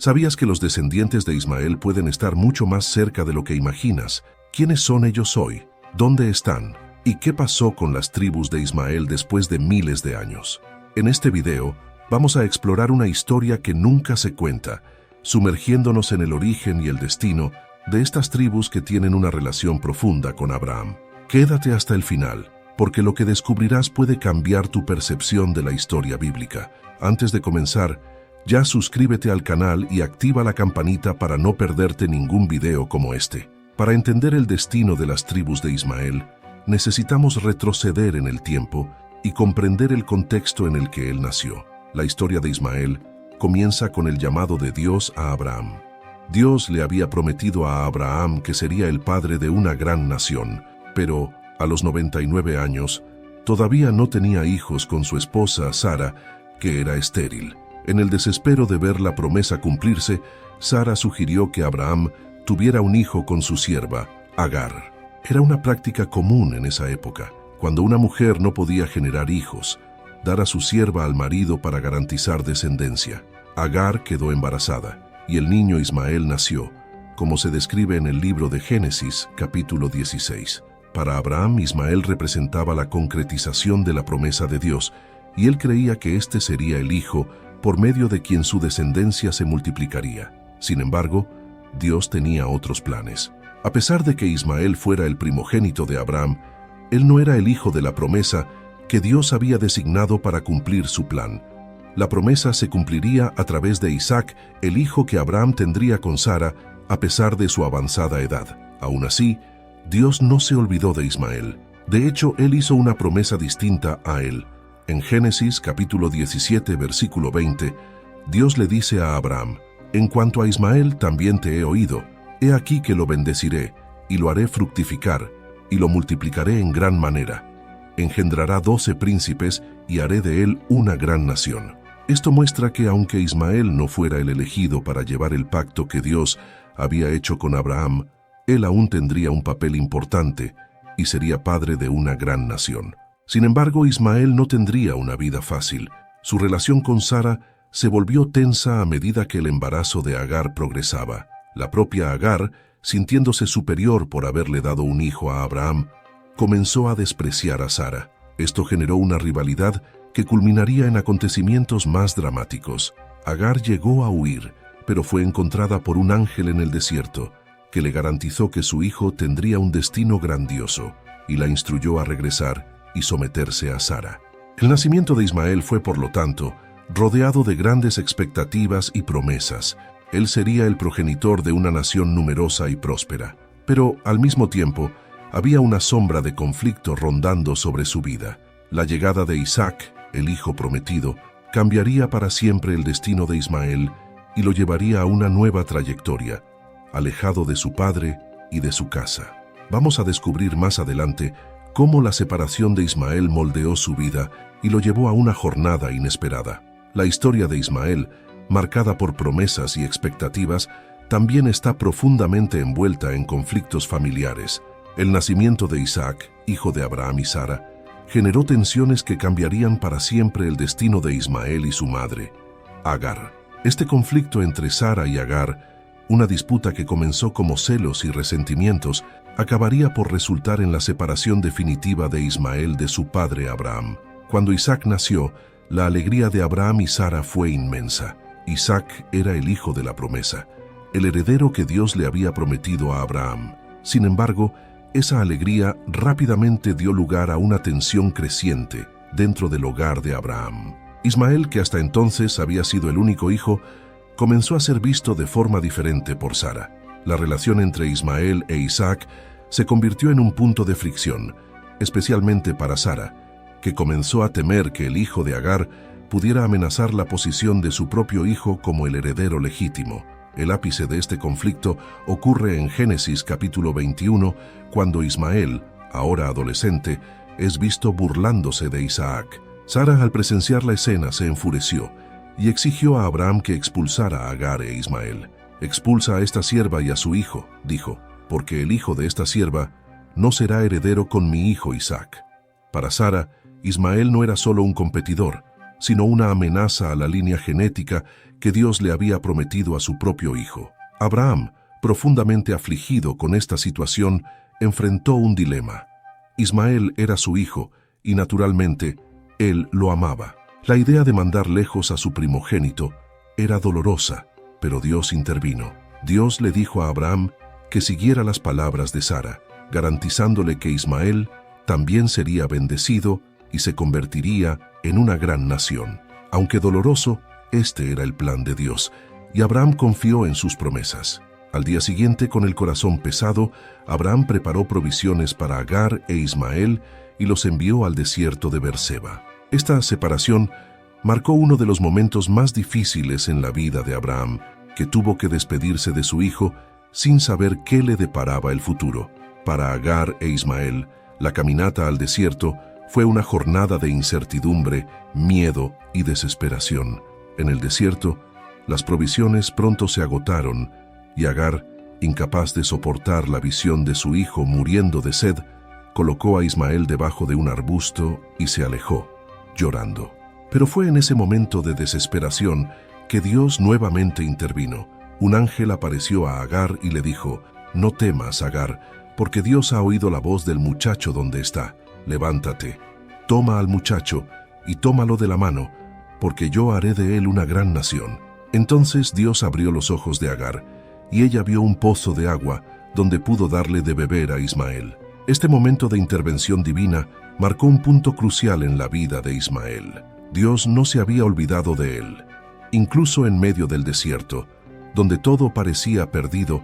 ¿Sabías que los descendientes de Ismael pueden estar mucho más cerca de lo que imaginas? ¿Quiénes son ellos hoy? ¿Dónde están? ¿Y qué pasó con las tribus de Ismael después de miles de años? En este video, vamos a explorar una historia que nunca se cuenta, sumergiéndonos en el origen y el destino de estas tribus que tienen una relación profunda con Abraham. Quédate hasta el final, porque lo que descubrirás puede cambiar tu percepción de la historia bíblica. Antes de comenzar, ya suscríbete al canal y activa la campanita para no perderte ningún video como este. Para entender el destino de las tribus de Ismael, necesitamos retroceder en el tiempo y comprender el contexto en el que él nació. La historia de Ismael comienza con el llamado de Dios a Abraham. Dios le había prometido a Abraham que sería el padre de una gran nación, pero a los 99 años todavía no tenía hijos con su esposa Sara, que era estéril. En el desespero de ver la promesa cumplirse, Sara sugirió que Abraham tuviera un hijo con su sierva, Agar. Era una práctica común en esa época, cuando una mujer no podía generar hijos, dar a su sierva al marido para garantizar descendencia. Agar quedó embarazada, y el niño Ismael nació, como se describe en el libro de Génesis, capítulo 16. Para Abraham, Ismael representaba la concretización de la promesa de Dios, y él creía que este sería el hijo por medio de quien su descendencia se multiplicaría. Sin embargo, Dios tenía otros planes. A pesar de que Ismael fuera el primogénito de Abraham, él no era el hijo de la promesa que Dios había designado para cumplir su plan. La promesa se cumpliría a través de Isaac, el hijo que Abraham tendría con Sara, a pesar de su avanzada edad. Aún así, Dios no se olvidó de Ismael. De hecho, él hizo una promesa distinta a él. En Génesis capítulo 17, versículo 20, Dios le dice a Abraham: «En cuanto a Ismael también te he oído. He aquí que lo bendeciré, y lo haré fructificar, y lo multiplicaré en gran manera. Engendrará 12 príncipes, y haré de él una gran nación». Esto muestra que aunque Ismael no fuera el elegido para llevar el pacto que Dios había hecho con Abraham, él aún tendría un papel importante, y sería padre de una gran nación. Sin embargo, Ismael no tendría una vida fácil. Su relación con Sara se volvió tensa a medida que el embarazo de Agar progresaba. La propia Agar, sintiéndose superior por haberle dado un hijo a Abraham, comenzó a despreciar a Sara. Esto generó una rivalidad que culminaría en acontecimientos más dramáticos. Agar llegó a huir, pero fue encontrada por un ángel en el desierto, que le garantizó que su hijo tendría un destino grandioso, y la instruyó a regresar y someterse a Sara. El nacimiento de Ismael fue, por lo tanto, rodeado de grandes expectativas y promesas. Él sería el progenitor de una nación numerosa y próspera. Pero, al mismo tiempo, había una sombra de conflicto rondando sobre su vida. La llegada de Isaac, el hijo prometido, cambiaría para siempre el destino de Ismael y lo llevaría a una nueva trayectoria, alejado de su padre y de su casa. Vamos a descubrir más adelante cómo la separación de Ismael moldeó su vida y lo llevó a una jornada inesperada. La historia de Ismael, marcada por promesas y expectativas, también está profundamente envuelta en conflictos familiares. El nacimiento de Isaac, hijo de Abraham y Sara, generó tensiones que cambiarían para siempre el destino de Ismael y su madre, Agar. Este conflicto entre Sara y Agar, una disputa que comenzó como celos y resentimientos, acabaría por resultar en la separación definitiva de Ismael de su padre Abraham. Cuando Isaac nació, la alegría de Abraham y Sara fue inmensa. Isaac era el hijo de la promesa, el heredero que Dios le había prometido a Abraham. Sin embargo, esa alegría rápidamente dio lugar a una tensión creciente dentro del hogar de Abraham. Ismael, que hasta entonces había sido el único hijo, comenzó a ser visto de forma diferente por Sara. La relación entre Ismael e Isaac se convirtió en un punto de fricción, especialmente para Sara, que comenzó a temer que el hijo de Agar pudiera amenazar la posición de su propio hijo como el heredero legítimo. El ápice de este conflicto ocurre en Génesis capítulo 21, cuando Ismael, ahora adolescente, es visto burlándose de Isaac. Sara, al presenciar la escena, se enfureció y exigió a Abraham que expulsara a Agar e Ismael. «Expulsa a esta sierva y a su hijo», dijo, «porque el hijo de esta sierva no será heredero con mi hijo Isaac». Para Sara, Ismael no era solo un competidor, sino una amenaza a la línea genética que Dios le había prometido a su propio hijo. Abraham, profundamente afligido con esta situación, enfrentó un dilema. Ismael era su hijo y, naturalmente, él lo amaba. La idea de mandar lejos a su primogénito era dolorosa, pero Dios intervino. Dios le dijo a Abraham que siguiera las palabras de Sara, garantizándole que Ismael también sería bendecido y se convertiría en una gran nación. Aunque doloroso, este era el plan de Dios, y Abraham confió en sus promesas. Al día siguiente, con el corazón pesado, Abraham preparó provisiones para Agar e Ismael y los envió al desierto de Beerseba. Esta separación marcó uno de los momentos más difíciles en la vida de Abraham, que tuvo que despedirse de su hijo sin saber qué le deparaba el futuro. Para Agar e Ismael, la caminata al desierto fue una jornada de incertidumbre, miedo y desesperación. En el desierto, las provisiones pronto se agotaron y Agar, incapaz de soportar la visión de su hijo muriendo de sed, colocó a Ismael debajo de un arbusto y se alejó, llorando. Pero fue en ese momento de desesperación que Dios nuevamente intervino. Un ángel apareció a Agar y le dijo: «No temas, Agar, porque Dios ha oído la voz del muchacho donde está. Levántate, toma al muchacho y tómalo de la mano, porque yo haré de él una gran nación». Entonces Dios abrió los ojos de Agar, y ella vio un pozo de agua donde pudo darle de beber a Ismael. Este momento de intervención divina marcó un punto crucial en la vida de Ismael. Dios no se había olvidado de él. Incluso en medio del desierto, donde todo parecía perdido,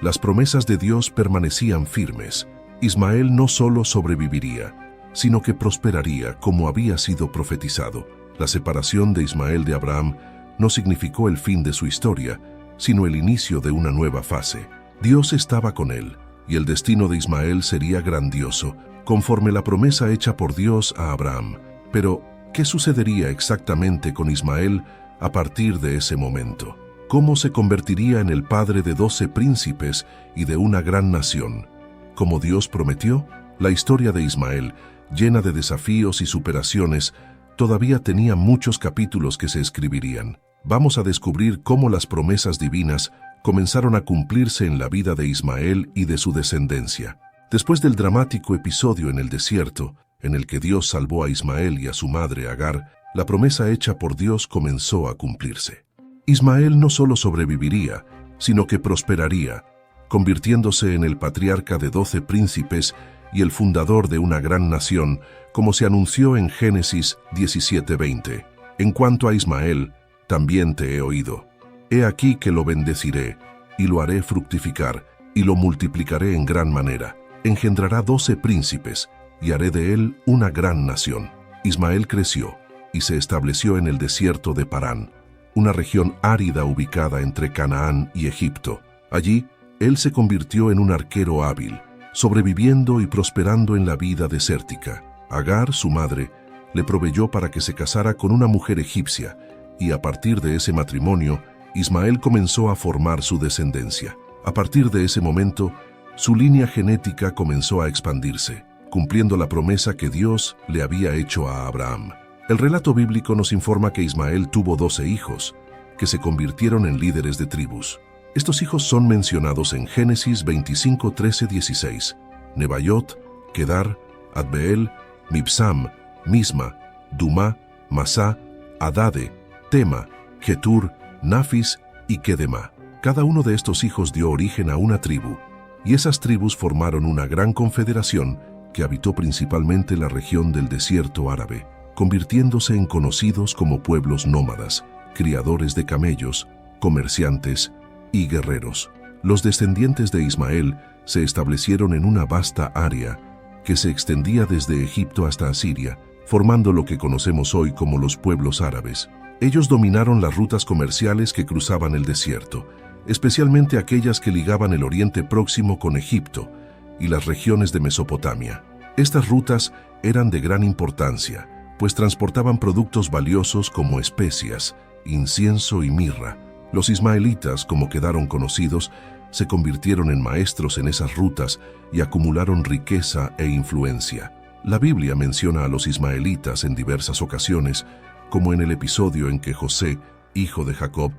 las promesas de Dios permanecían firmes. Ismael no solo sobreviviría, sino que prosperaría como había sido profetizado. La separación de Ismael de Abraham no significó el fin de su historia, sino el inicio de una nueva fase. Dios estaba con él, y el destino de Ismael sería grandioso, conforme la promesa hecha por Dios a Abraham. Pero, ¿qué sucedería exactamente con Ismael a partir de ese momento? ¿Cómo se convertiría en el padre de 12 príncipes y de una gran nación? Como Dios prometió, la historia de Ismael, llena de desafíos y superaciones, todavía tenía muchos capítulos que se escribirían. Vamos a descubrir cómo las promesas divinas comenzaron a cumplirse en la vida de Ismael y de su descendencia. Después del dramático episodio en el desierto, en el que Dios salvó a Ismael y a su madre Agar, la promesa hecha por Dios comenzó a cumplirse. Ismael no solo sobreviviría, sino que prosperaría, convirtiéndose en el patriarca de 12 príncipes y el fundador de una gran nación, como se anunció en Génesis 17:20. En cuanto a Ismael, también te he oído. He aquí que lo bendeciré, y lo haré fructificar, y lo multiplicaré en gran manera. Engendrará 12 príncipes, y haré de él una gran nación. Ismael creció, y se estableció en el desierto de Parán, una región árida ubicada entre Canaán y Egipto. Allí, él se convirtió en un arquero hábil, sobreviviendo y prosperando en la vida desértica. Agar, su madre, le proveyó para que se casara con una mujer egipcia, y a partir de ese matrimonio, Ismael comenzó a formar su descendencia. A partir de ese momento, su línea genética comenzó a expandirse, cumpliendo la promesa que Dios le había hecho a Abraham. El relato bíblico nos informa que Ismael tuvo 12 hijos, que se convirtieron en líderes de tribus. Estos hijos son mencionados en Génesis 25, 13, 16. Nebaiot, Kedar, Adbeel, Mibsam, Misma, Dumá, Masá, Adade, Tema, Getur, Nafis y Kedemá. Cada uno de estos hijos dio origen a una tribu, y esas tribus formaron una gran confederación que habitó principalmente la región del desierto árabe, convirtiéndose en conocidos como pueblos nómadas, criadores de camellos, comerciantes y guerreros. Los descendientes de Ismael se establecieron en una vasta área que se extendía desde Egipto hasta Asiria, formando lo que conocemos hoy como los pueblos árabes. Ellos dominaron las rutas comerciales que cruzaban el desierto, especialmente aquellas que ligaban el Oriente Próximo con Egipto y las regiones de Mesopotamia. Estas rutas eran de gran importancia, pues transportaban productos valiosos como especias, incienso y mirra. Los ismaelitas, como quedaron conocidos, se convirtieron en maestros en esas rutas y acumularon riqueza e influencia. La Biblia menciona a los ismaelitas en diversas ocasiones como en el episodio en que José, hijo de Jacob,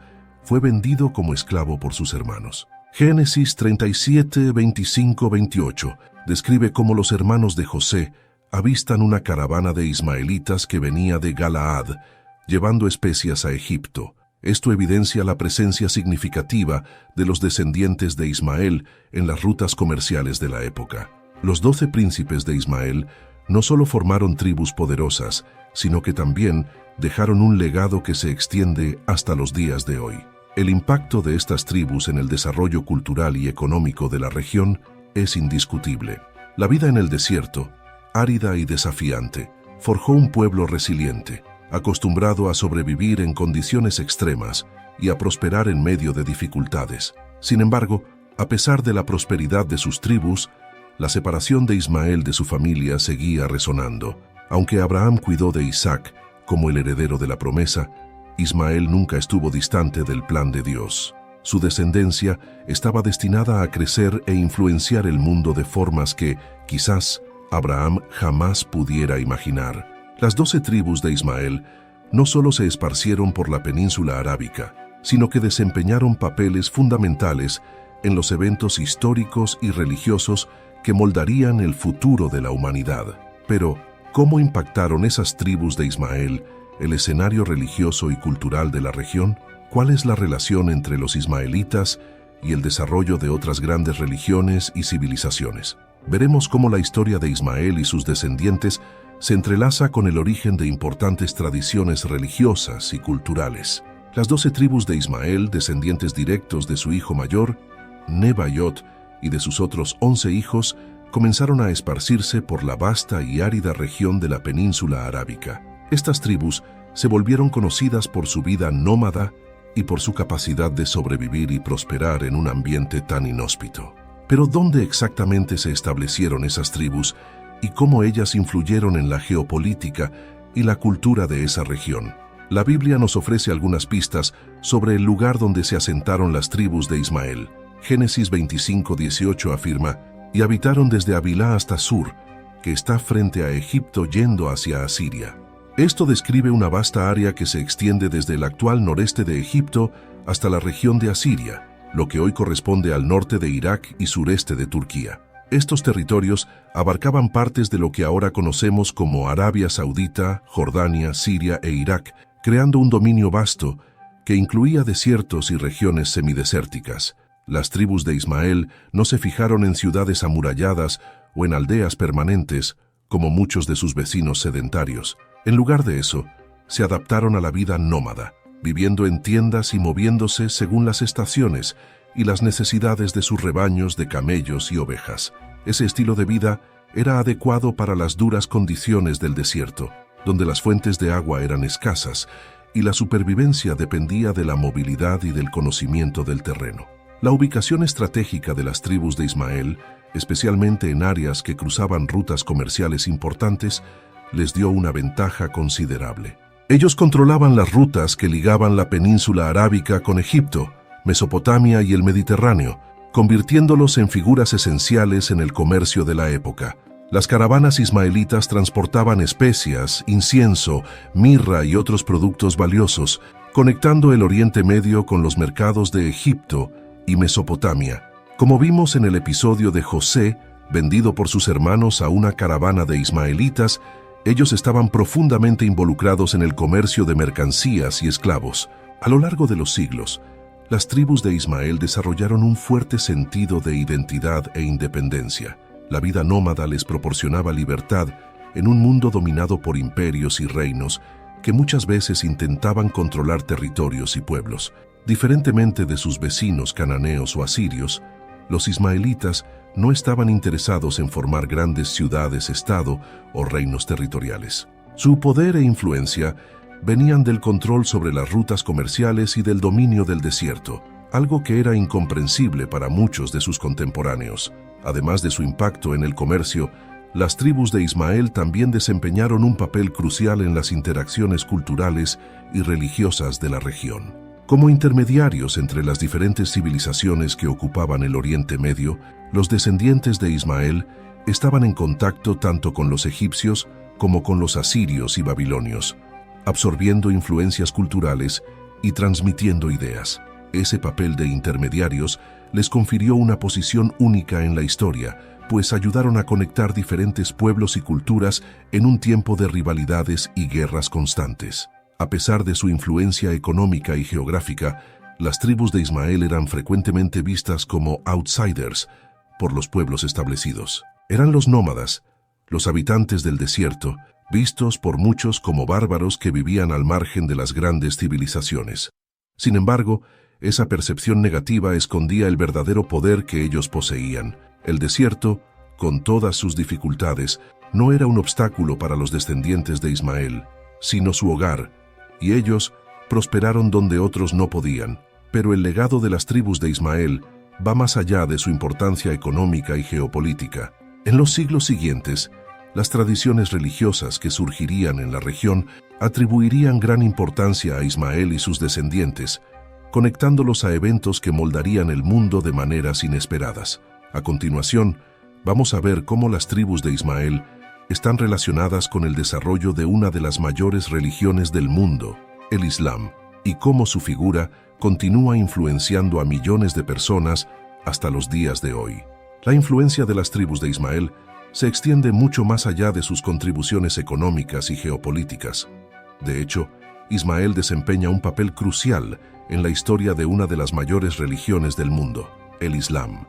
fue vendido como esclavo por sus hermanos. Génesis 37, 25, 28 describe cómo los hermanos de José avistan una caravana de ismaelitas que venía de Galaad, llevando especias a Egipto. Esto evidencia la presencia significativa de los descendientes de Ismael en las rutas comerciales de la época. Los 12 príncipes de Ismael no solo formaron tribus poderosas, sino que también dejaron un legado que se extiende hasta los días de hoy. El impacto de estas tribus en el desarrollo cultural y económico de la región es indiscutible. La vida en el desierto, árida y desafiante, forjó un pueblo resiliente, acostumbrado a sobrevivir en condiciones extremas y a prosperar en medio de dificultades. Sin embargo, a pesar de la prosperidad de sus tribus, la separación de Ismael de su familia seguía resonando. Aunque Abraham cuidó de Isaac como el heredero de la promesa, Ismael nunca estuvo distante del plan de Dios. Su descendencia estaba destinada a crecer e influenciar el mundo de formas que, quizás, Abraham jamás pudiera imaginar. Las 12 tribus de Ismael no solo se esparcieron por la península arábica, sino que desempeñaron papeles fundamentales en los eventos históricos y religiosos que moldarían el futuro de la humanidad. Pero, ¿cómo impactaron esas tribus de Ismael el escenario religioso y cultural de la región? ¿Cuál es la relación entre los ismaelitas y el desarrollo de otras grandes religiones y civilizaciones? Veremos cómo la historia de Ismael y sus descendientes se entrelaza con el origen de importantes tradiciones religiosas y culturales. Las 12 tribus de Ismael, descendientes directos de su hijo mayor, Nebaiot, y de sus otros 11 hijos, comenzaron a esparcirse por la vasta y árida región de la península arábica. Estas tribus se volvieron conocidas por su vida nómada y por su capacidad de sobrevivir y prosperar en un ambiente tan inhóspito. Pero ¿dónde exactamente se establecieron esas tribus y cómo ellas influyeron en la geopolítica y la cultura de esa región? La Biblia nos ofrece algunas pistas sobre el lugar donde se asentaron las tribus de Ismael. Génesis 25:18 afirma: «Y habitaron desde Havilá hasta Sur, que está frente a Egipto yendo hacia Asiria». Esto describe una vasta área que se extiende desde el actual noreste de Egipto hasta la región de Asiria, lo que hoy corresponde al norte de Irak y sureste de Turquía. Estos territorios abarcaban partes de lo que ahora conocemos como Arabia Saudita, Jordania, Siria e Irak, creando un dominio vasto que incluía desiertos y regiones semidesérticas. Las tribus de Ismael no se fijaron en ciudades amuralladas o en aldeas permanentes, como muchos de sus vecinos sedentarios. En lugar de eso, se adaptaron a la vida nómada, viviendo en tiendas y moviéndose según las estaciones y las necesidades de sus rebaños de camellos y ovejas. Ese estilo de vida era adecuado para las duras condiciones del desierto, donde las fuentes de agua eran escasas y la supervivencia dependía de la movilidad y del conocimiento del terreno. La ubicación estratégica de las tribus de Ismael, especialmente en áreas que cruzaban rutas comerciales importantes, les dio una ventaja considerable. Ellos controlaban las rutas que ligaban la península arábica con Egipto, Mesopotamia y el Mediterráneo, convirtiéndolos en figuras esenciales en el comercio de la época. Las caravanas ismaelitas transportaban especias, incienso, mirra y otros productos valiosos, conectando el Oriente Medio con los mercados de Egipto y Mesopotamia. Como vimos en el episodio de José, vendido por sus hermanos a una caravana de ismaelitas, ellos estaban profundamente involucrados en el comercio de mercancías y esclavos. A lo largo de los siglos, las tribus de Ismael desarrollaron un fuerte sentido de identidad e independencia. La vida nómada les proporcionaba libertad en un mundo dominado por imperios y reinos que muchas veces intentaban controlar territorios y pueblos. Diferentemente de sus vecinos cananeos o asirios, los ismaelitas no estaban interesados en formar grandes ciudades-estado o reinos territoriales. Su poder e influencia venían del control sobre las rutas comerciales y del dominio del desierto, algo que era incomprensible para muchos de sus contemporáneos. Además de su impacto en el comercio, las tribus de Ismael también desempeñaron un papel crucial en las interacciones culturales y religiosas de la región. Como intermediarios entre las diferentes civilizaciones que ocupaban el Oriente Medio, los descendientes de Ismael estaban en contacto tanto con los egipcios como con los asirios y babilonios. absorbiendo influencias culturales y transmitiendo ideas. Ese papel de intermediarios les confirió una posición única en la historia, pues ayudaron a conectar diferentes pueblos y culturas en un tiempo de rivalidades y guerras constantes. A pesar de su influencia económica y geográfica, las tribus de Ismael eran frecuentemente vistas como outsiders por los pueblos establecidos. Eran los nómadas, los habitantes del desierto, vistos por muchos como bárbaros que vivían al margen de las grandes civilizaciones. Sin embargo, esa percepción negativa escondía el verdadero poder que ellos poseían. El desierto, con todas sus dificultades, no era un obstáculo para los descendientes de Ismael, sino su hogar, y ellos prosperaron donde otros no podían. Pero el legado de las tribus de Ismael va más allá de su importancia económica y geopolítica. En los siglos siguientes, las tradiciones religiosas que surgirían en la región atribuirían gran importancia a Ismael y sus descendientes, conectándolos a eventos que moldarían el mundo de maneras inesperadas. A continuación, vamos a ver cómo las tribus de Ismael están relacionadas con el desarrollo de una de las mayores religiones del mundo, el Islam, y cómo su figura continúa influenciando a millones de personas hasta los días de hoy. La influencia de las tribus de Ismael se extiende mucho más allá de sus contribuciones económicas y geopolíticas. De hecho, Ismael desempeña un papel crucial en la historia de una de las mayores religiones del mundo, el Islam.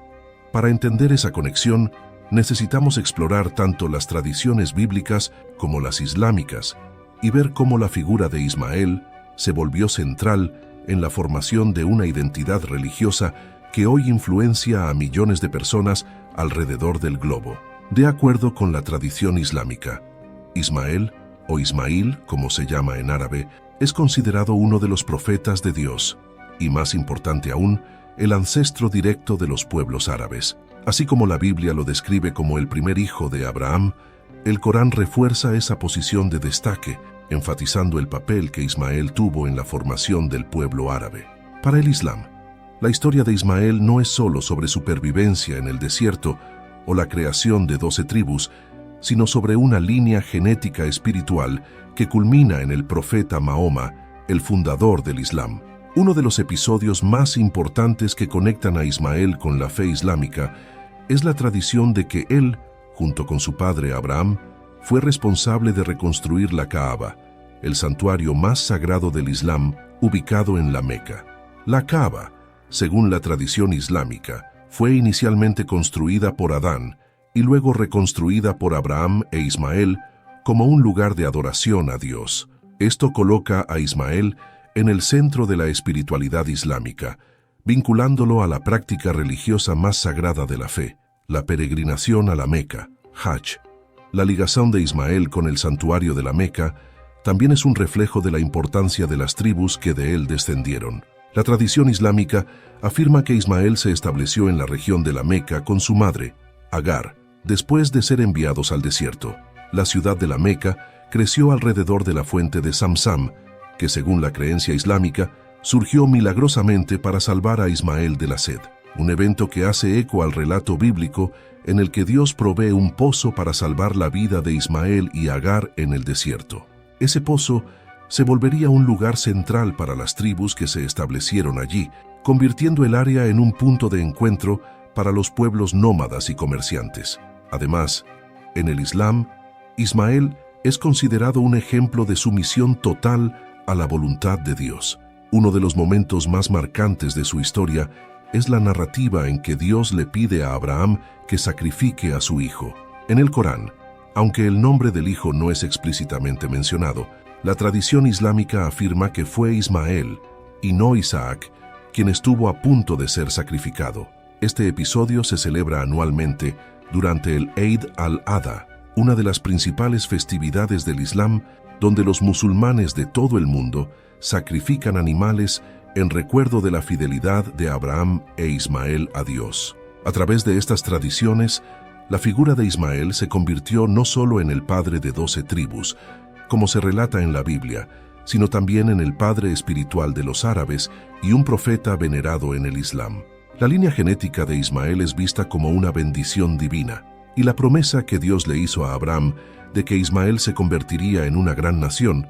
Para entender esa conexión, necesitamos explorar tanto las tradiciones bíblicas como las islámicas y ver cómo la figura de Ismael se volvió central en la formación de una identidad religiosa que hoy influencia a millones de personas alrededor del globo. De acuerdo con la tradición islámica, Ismael, o Ismail, como se llama en árabe, es considerado uno de los profetas de Dios, y más importante aún, el ancestro directo de los pueblos árabes. Así como la Biblia lo describe como el primer hijo de Abraham, el Corán refuerza esa posición de destaque, enfatizando el papel que Ismael tuvo en la formación del pueblo árabe. Para el Islam, la historia de Ismael no es solo sobre supervivencia en el desierto o la creación de 12 tribus, sino sobre una línea genética espiritual que culmina en el profeta Mahoma, el fundador del Islam. Uno de los episodios más importantes que conectan a Ismael con la fe islámica es la tradición de que él, junto con su padre Abraham, fue responsable de reconstruir la Kaaba, el santuario más sagrado del Islam, ubicado en la Meca. La Kaaba, según la tradición islámica, fue inicialmente construida por Adán y luego reconstruida por Abraham e Ismael como un lugar de adoración a Dios. Esto coloca a Ismael en el centro de la espiritualidad islámica, vinculándolo a la práctica religiosa más sagrada de la fe, la peregrinación a la Meca, Hajj. La ligación de Ismael con el santuario de la Meca también es un reflejo de la importancia de las tribus que de él descendieron. La tradición islámica afirma que Ismael se estableció en la región de la Meca con su madre, Agar, después de ser enviados al desierto. La ciudad de la Meca creció alrededor de la fuente de Zamzam, que según la creencia islámica, surgió milagrosamente para salvar a Ismael de la sed. Un evento que hace eco al relato bíblico en el que Dios provee un pozo para salvar la vida de Ismael y Agar en el desierto. Ese pozo se volvería un lugar central para las tribus que se establecieron allí, convirtiendo el área en un punto de encuentro para los pueblos nómadas y comerciantes. Además, en el Islam, Ismael es considerado un ejemplo de sumisión total a la voluntad de Dios. Uno de los momentos más marcantes de su historia es la narrativa en que Dios le pide a Abraham que sacrifique a su hijo. En el Corán, aunque el nombre del hijo no es explícitamente mencionado, la tradición islámica afirma que fue Ismael, y no Isaac, quien estuvo a punto de ser sacrificado. Este episodio se celebra anualmente durante el Eid al-Adha, una de las principales festividades del Islam, donde los musulmanes de todo el mundo sacrifican animales en recuerdo de la fidelidad de Abraham e Ismael a Dios. A través de estas tradiciones, la figura de Ismael se convirtió no solo en el padre de 12 tribus, como se relata en la Biblia, sino también en el padre espiritual de los árabes y un profeta venerado en el Islam. La línea genética de Ismael es vista como una bendición divina, y la promesa que Dios le hizo a Abraham de que Ismael se convertiría en una gran nación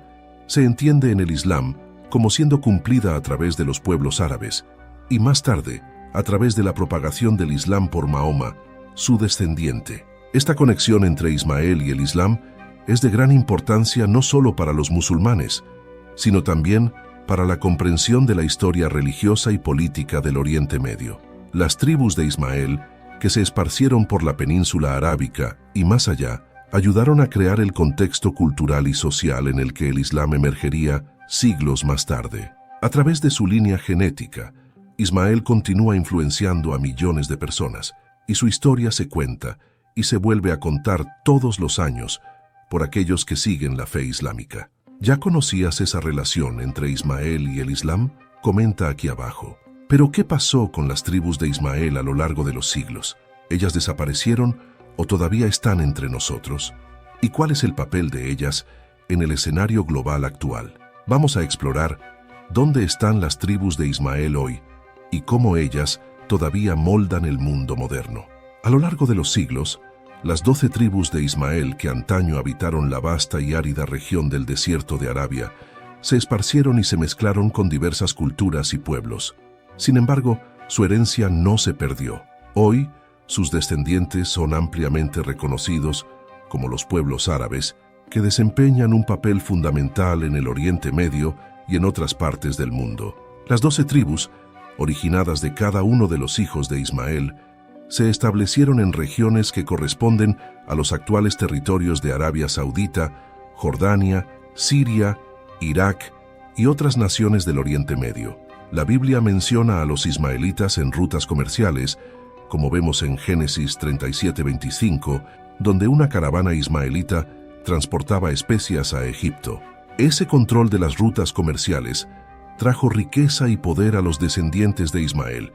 se entiende en el Islam como siendo cumplida a través de los pueblos árabes y más tarde a través de la propagación del Islam por Mahoma, su descendiente. Esta conexión entre Ismael y el Islam es de gran importancia no solo para los musulmanes, sino también para la comprensión de la historia religiosa y política del Oriente Medio. Las tribus de Ismael, que se esparcieron por la península arábica y más allá, ayudaron a crear el contexto cultural y social en el que el Islam emergería siglos más tarde. A través de su línea genética, Ismael continúa influenciando a millones de personas, y su historia se cuenta y se vuelve a contar todos los años por aquellos que siguen la fe islámica. ¿Ya conocías esa relación entre Ismael y el Islam? Comenta aquí abajo. Pero ¿qué pasó con las tribus de Ismael a lo largo de los siglos? ¿Ellas desaparecieron o todavía están entre nosotros? ¿Y cuál es el papel de ellas en el escenario global actual? Vamos a explorar dónde están las tribus de Ismael hoy y cómo ellas todavía moldan el mundo moderno. A lo largo de los siglos, las 12 tribus de Ismael que antaño habitaron la vasta y árida región del desierto de Arabia se esparcieron y se mezclaron con diversas culturas y pueblos. Sin embargo, su herencia no se perdió. Hoy, sus descendientes son ampliamente reconocidos como los pueblos árabes, que desempeñan un papel fundamental en el Oriente Medio y en otras partes del mundo. Las 12 tribus, originadas de cada uno de los hijos de Ismael, se establecieron en regiones que corresponden a los actuales territorios de Arabia Saudita, Jordania, Siria, Irak y otras naciones del Oriente Medio. La Biblia menciona a los ismaelitas en rutas comerciales, como vemos en Génesis 37:25, donde una caravana ismaelita transportaba especias a Egipto. Ese control de las rutas comerciales trajo riqueza y poder a los descendientes de Ismael,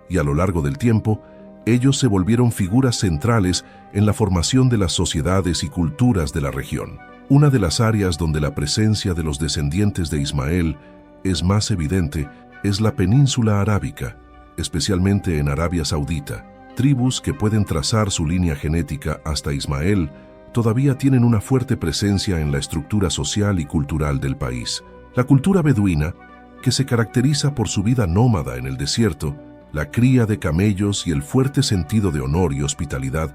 y a lo largo del tiempo, ellos se volvieron figuras centrales en la formación de las sociedades y culturas de la región. Una de las áreas donde la presencia de los descendientes de Ismael es más evidente es la península arábica, especialmente en Arabia Saudita. Tribus que pueden trazar su línea genética hasta Ismael todavía tienen una fuerte presencia en la estructura social y cultural del país. La cultura beduina, que se caracteriza por su vida nómada en el desierto, la cría de camellos y el fuerte sentido de honor y hospitalidad,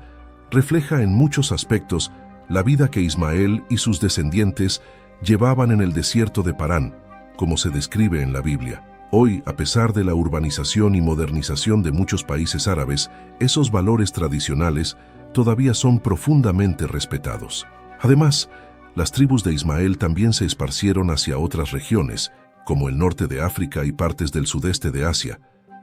refleja en muchos aspectos la vida que Ismael y sus descendientes llevaban en el desierto de Parán, como se describe en la Biblia. Hoy, a pesar de la urbanización y modernización de muchos países árabes, esos valores tradicionales todavía son profundamente respetados. Además, las tribus de Ismael también se esparcieron hacia otras regiones, como el norte de África y partes del sudeste de Asia,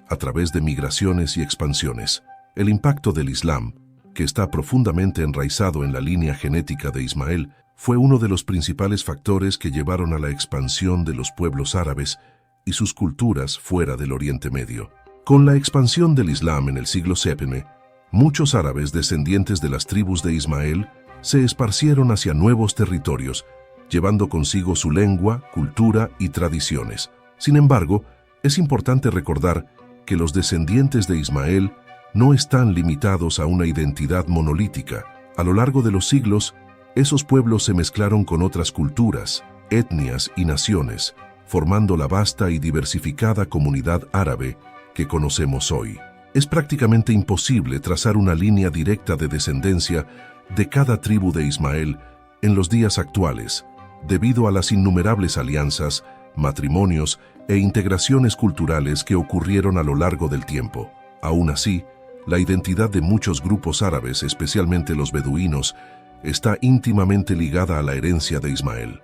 a través de migraciones y expansiones. El impacto del Islam, que está profundamente enraizado en la línea genética de Ismael, fue uno de los principales factores que llevaron a la expansión de los pueblos árabes y sus culturas fuera del Oriente Medio. Con la expansión del Islam en el siglo VII, muchos árabes descendientes de las tribus de Ismael se esparcieron hacia nuevos territorios, llevando consigo su lengua, cultura y tradiciones. Sin embargo, es importante recordar que los descendientes de Ismael no están limitados a una identidad monolítica. A lo largo de los siglos, esos pueblos se mezclaron con otras culturas, etnias y naciones, formando la vasta y diversificada comunidad árabe que conocemos hoy. Es prácticamente imposible trazar una línea directa de descendencia de cada tribu de Ismael en los días actuales, debido a las innumerables alianzas, matrimonios e integraciones culturales que ocurrieron a lo largo del tiempo. Aún así, la identidad de muchos grupos árabes, especialmente los beduinos, está íntimamente ligada a la herencia de Ismael.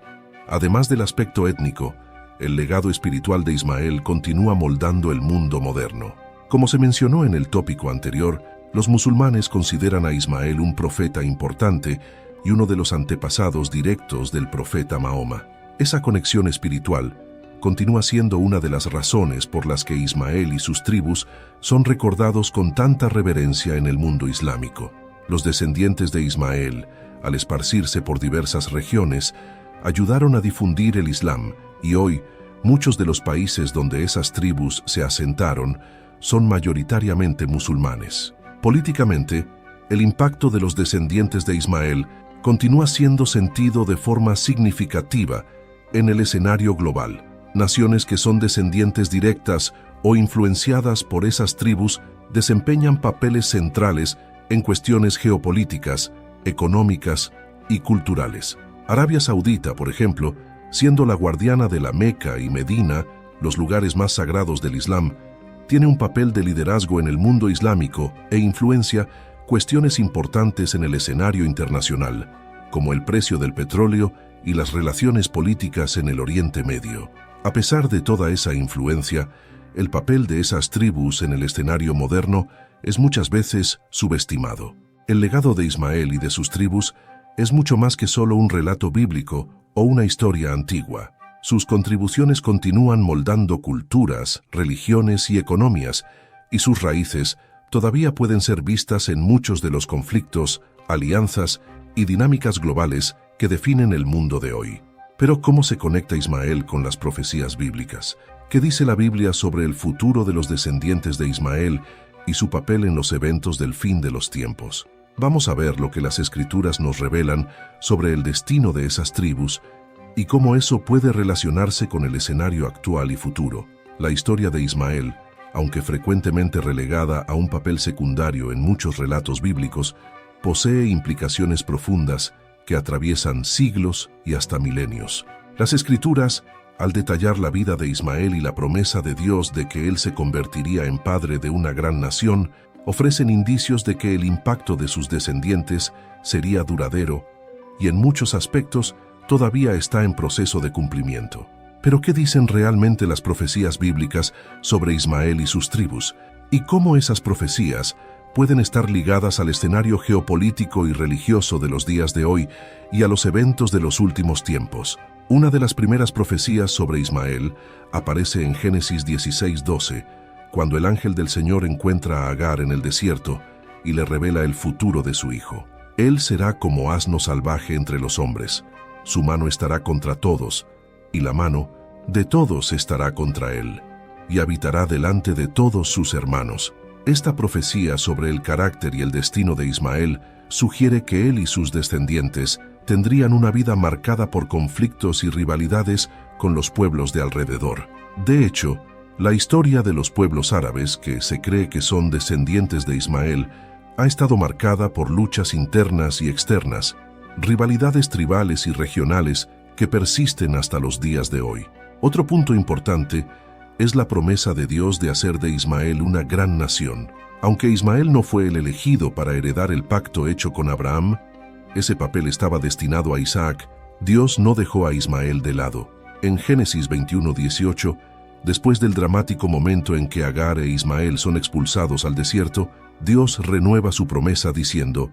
Además del aspecto étnico, el legado espiritual de Ismael continúa moldando el mundo moderno. Como se mencionó en el tópico anterior, los musulmanes consideran a Ismael un profeta importante y uno de los antepasados directos del profeta Mahoma. Esa conexión espiritual continúa siendo una de las razones por las que Ismael y sus tribus son recordados con tanta reverencia en el mundo islámico. Los descendientes de Ismael, al esparcirse por diversas regiones, ayudaron a difundir el Islam y hoy muchos de los países donde esas tribus se asentaron son mayoritariamente musulmanes. Políticamente, el impacto de los descendientes de Ismael continúa siendo sentido de forma significativa En el escenario global, naciones que son descendientes directas o influenciadas por esas tribus desempeñan papeles centrales en cuestiones geopolíticas, económicas y culturales. Arabia Saudita, por ejemplo, siendo la guardiana de la Meca y Medina, los lugares más sagrados del Islam, tiene un papel de liderazgo en el mundo islámico e influencia cuestiones importantes en el escenario internacional, como el precio del petróleo y las relaciones políticas en el Oriente Medio. A pesar de toda esa influencia, el papel de esas tribus en el escenario moderno es muchas veces subestimado. El legado de Ismael y de sus tribus es mucho más que solo un relato bíblico o una historia antigua. Sus contribuciones continúan moldando culturas, religiones y economías, y sus raíces todavía pueden ser vistas en muchos de los conflictos, alianzas y dinámicas globales que definen el mundo de hoy. Pero ¿cómo se conecta Ismael con las profecías bíblicas? ¿Qué dice la Biblia sobre el futuro de los descendientes de Ismael y su papel en los eventos del fin de los tiempos? Vamos a ver lo que las Escrituras nos revelan sobre el destino de esas tribus y cómo eso puede relacionarse con el escenario actual y futuro. La historia de Ismael, aunque frecuentemente relegada a un papel secundario en muchos relatos bíblicos, posee implicaciones profundas que atraviesan siglos y hasta milenios. Las Escrituras, al detallar la vida de Ismael y la promesa de Dios de que él se convertiría en padre de una gran nación, ofrecen indicios de que el impacto de sus descendientes sería duradero y en muchos aspectos todavía está en proceso de cumplimiento. Pero ¿qué dicen realmente las profecías bíblicas sobre Ismael y sus tribus? ¿Y cómo esas profecías pueden estar ligadas al escenario geopolítico y religioso de los días de hoy y a los eventos de los últimos tiempos? Una de las primeras profecías sobre Ismael aparece en Génesis 16:12, cuando el ángel del Señor encuentra a Agar en el desierto y le revela el futuro de su hijo. Él será como asno salvaje entre los hombres, su mano estará contra todos, y la mano de todos estará contra él, y habitará delante de todos sus hermanos. Esta profecía sobre el carácter y el destino de Ismael sugiere que él y sus descendientes tendrían una vida marcada por conflictos y rivalidades con los pueblos de alrededor. De hecho, la historia de los pueblos árabes, que se cree que son descendientes de Ismael, ha estado marcada por luchas internas y externas, rivalidades tribales y regionales que persisten hasta los días de hoy. Otro punto importante es la promesa de Dios de hacer de Ismael una gran nación. Aunque Ismael no fue el elegido para heredar el pacto hecho con Abraham, ese papel estaba destinado a Isaac. Dios no dejó a Ismael de lado. En Génesis 21:18, después del dramático momento en que Agar e Ismael son expulsados al desierto, Dios renueva su promesa diciendo: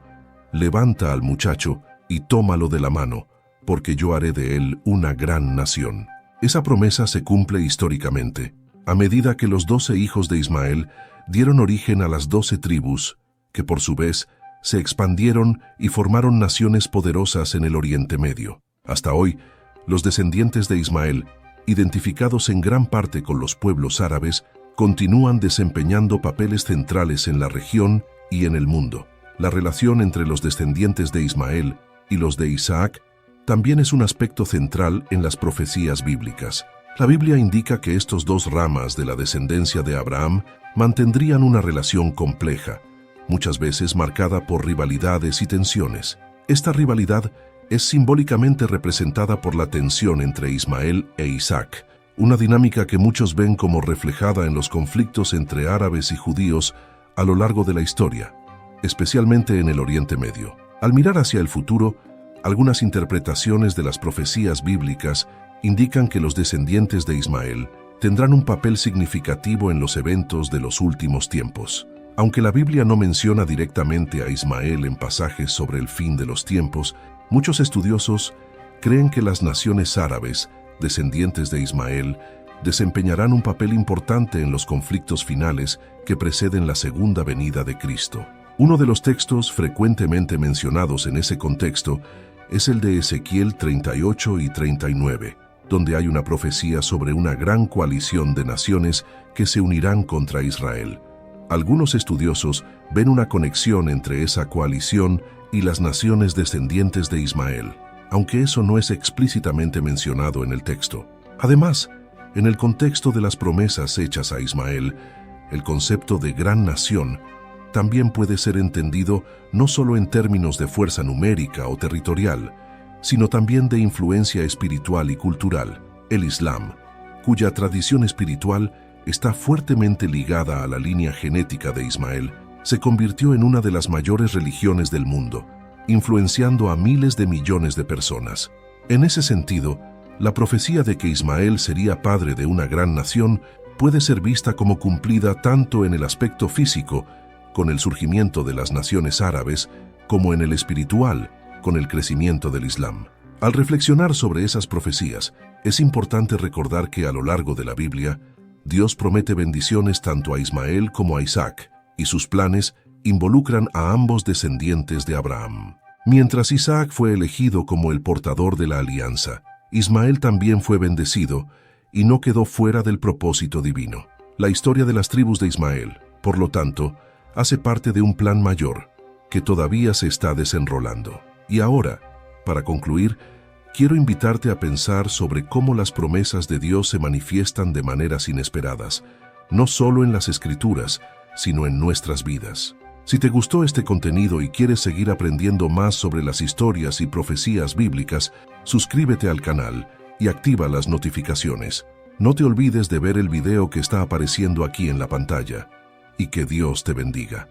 «Levanta al muchacho y tómalo de la mano, porque yo haré de él una gran nación». Esa promesa se cumple históricamente, a medida que los 12 hijos de Ismael dieron origen a las 12 tribus, que por su vez se expandieron y formaron naciones poderosas en el Oriente Medio. Hasta hoy, los descendientes de Ismael, identificados en gran parte con los pueblos árabes, continúan desempeñando papeles centrales en la región y en el mundo. La relación entre los descendientes de Ismael y los de Isaac también es un aspecto central en las profecías bíblicas. La Biblia indica que estos dos ramas de la descendencia de Abraham mantendrían una relación compleja, muchas veces marcada por rivalidades y tensiones. Esta rivalidad es simbólicamente representada por la tensión entre Ismael e Isaac, una dinámica que muchos ven como reflejada en los conflictos entre árabes y judíos a lo largo de la historia, especialmente en el Oriente Medio. Al mirar hacia el futuro, algunas interpretaciones de las profecías bíblicas indican que los descendientes de Ismael tendrán un papel significativo en los eventos de los últimos tiempos. Aunque la Biblia no menciona directamente a Ismael en pasajes sobre el fin de los tiempos, muchos estudiosos creen que las naciones árabes, descendientes de Ismael, desempeñarán un papel importante en los conflictos finales que preceden la segunda venida de Cristo. Uno de los textos frecuentemente mencionados en ese contexto es el de Ezequiel 38 y 39, donde hay una profecía sobre una gran coalición de naciones que se unirán contra Israel. Algunos estudiosos ven una conexión entre esa coalición y las naciones descendientes de Ismael. aunque eso no es explícitamente mencionado en el texto. Además, en el contexto de las promesas hechas a Ismael, el concepto de gran nación también puede ser entendido no solo en términos de fuerza numérica o territorial, sino también de influencia espiritual y cultural. El Islam, cuya tradición espiritual está fuertemente ligada a la línea genética de Ismael, se convirtió en una de las mayores religiones del mundo, influenciando a miles de millones de personas. En ese sentido, la profecía de que Ismael sería padre de una gran nación puede ser vista como cumplida tanto en el aspecto físico, con el surgimiento de las naciones árabes, como en el espiritual, con el crecimiento del Islam. Al reflexionar sobre esas profecías, es importante recordar que a lo largo de la Biblia, Dios promete bendiciones tanto a Ismael como a Isaac, y sus planes involucran a ambos descendientes de Abraham. Mientras Isaac fue elegido como el portador de la alianza, Ismael también fue bendecido y no quedó fuera del propósito divino. La historia de las tribus de Ismael, por lo tanto, hace parte de un plan mayor que todavía se está desenrolando. Y ahora, para concluir, quiero invitarte a pensar sobre cómo las promesas de Dios se manifiestan de maneras inesperadas, no solo en las Escrituras, sino en nuestras vidas. Si te gustó este contenido y quieres seguir aprendiendo más sobre las historias y profecías bíblicas, suscríbete al canal y activa las notificaciones. No te olvides de ver el video que está apareciendo aquí en la pantalla. Y que Dios te bendiga.